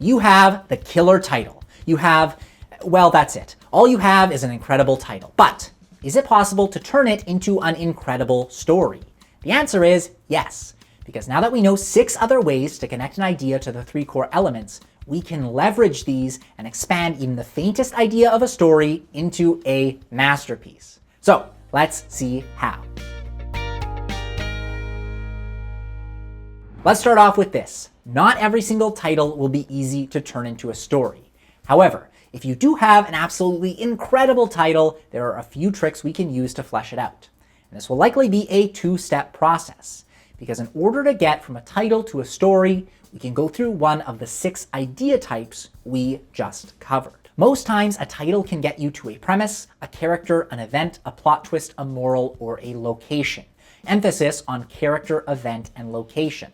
You have the killer title. Well, that's it. All you have is an incredible title. But is it possible to turn it into an incredible story? The answer is yes, because now that we know 6 other ways to connect an idea to the 3 core elements, we can leverage these and expand even the faintest idea of a story into a masterpiece. So let's see how. Let's start off with this. Not every single title will be easy to turn into a story. However, if you do have an absolutely incredible title, there are a few tricks we can use to flesh it out. And this will likely be a 2-step process, because in order to get from a title to a story, we can go through one of the 6 idea types we just covered. Most times, a title can get you to a premise, a character, an event, a plot twist, a moral, or a location. Emphasis on character, event, and location.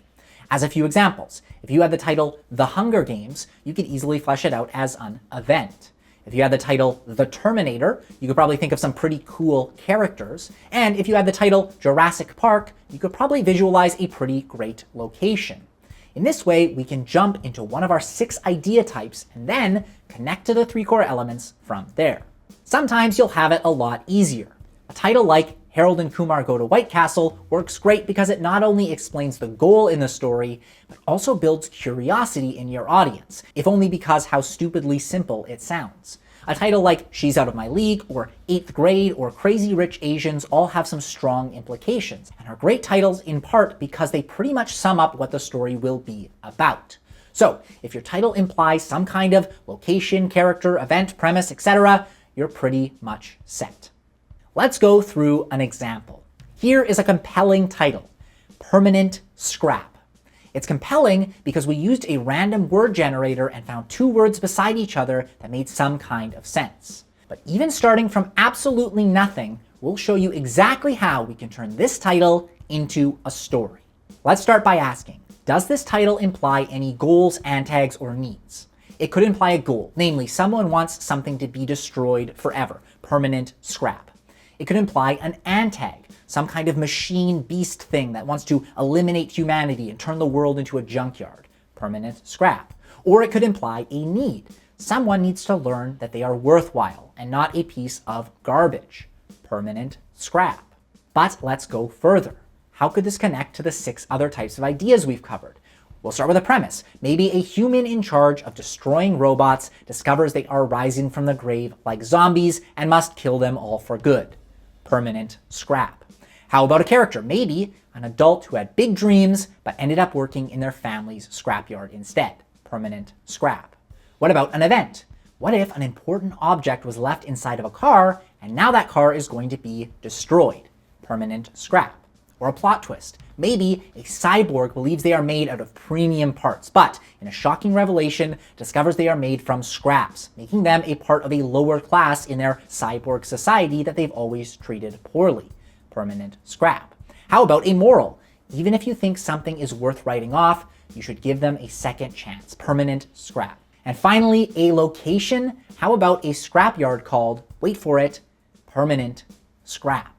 As a few examples, if you had the title The Hunger Games, you could easily flesh it out as an event. If you had the title The Terminator, you could probably think of some pretty cool characters. And if you had the title Jurassic Park, you could probably visualize a pretty great location. In this way, we can jump into one of our 6 idea types and then connect to the 3 core elements from there. Sometimes you'll have it a lot easier. A title like Harold and Kumar Go to White Castle works great because it not only explains the goal in the story, but also builds curiosity in your audience, if only because how stupidly simple it sounds. A title like She's Out of My League, or 8th Grade, or Crazy Rich Asians all have some strong implications, and are great titles in part because they pretty much sum up what the story will be about. So, if your title implies some kind of location, character, event, premise, etc., you're pretty much set. Let's go through an example. Here is a compelling title, Permanent Scrap. It's compelling because we used a random word generator and found 2 words beside each other that made some kind of sense. But even starting from absolutely nothing, we'll show you exactly how we can turn this title into a story. Let's start by asking, does this title imply any goals, antags, or needs? It could imply a goal, namely someone wants something to be destroyed forever, permanent scrap. It could imply an antag, some kind of machine beast thing that wants to eliminate humanity and turn the world into a junkyard, permanent scrap. Or it could imply a need. Someone needs to learn that they are worthwhile and not a piece of garbage, permanent scrap. But let's go further. How could this connect to the 6 other types of ideas we've covered? We'll start with a premise. Maybe a human in charge of destroying robots discovers they are rising from the grave like zombies and must kill them all for good. Permanent scrap. How about a character? Maybe an adult who had big dreams but ended up working in their family's scrapyard instead. Permanent scrap. What about an event? What if an important object was left inside of a car and now that car is going to be destroyed? Permanent scrap. Or a plot twist. Maybe a cyborg believes they are made out of premium parts, but in a shocking revelation discovers they are made from scraps, making them a part of a lower class in their cyborg society that they've always treated poorly. Permanent scrap. How about a moral? Even if you think something is worth writing off, you should give them a second chance. Permanent scrap. And finally, a location. How about a scrapyard called, wait for it, permanent scrap?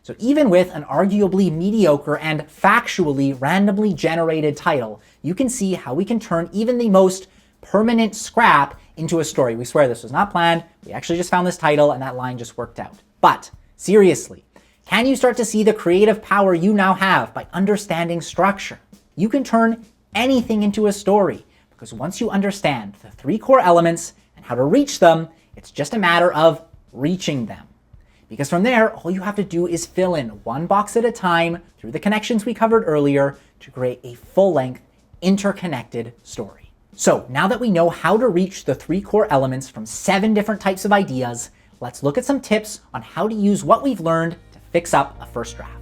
So even with an arguably mediocre and factually randomly generated title, you can see how we can turn even the most permanent scrap into a story. We swear this was not planned. We actually just found this title and that line just worked out. But seriously, can you start to see the creative power you now have by understanding structure? You can turn anything into a story because once you understand the 3 core elements and how to reach them, it's just a matter of reaching them. Because from there, all you have to do is fill in one box at a time through the connections we covered earlier to create a full-length, interconnected story. So now that we know how to reach the 3 core elements from 7 different types of ideas, let's look at some tips on how to use what we've learned to fix up a first draft.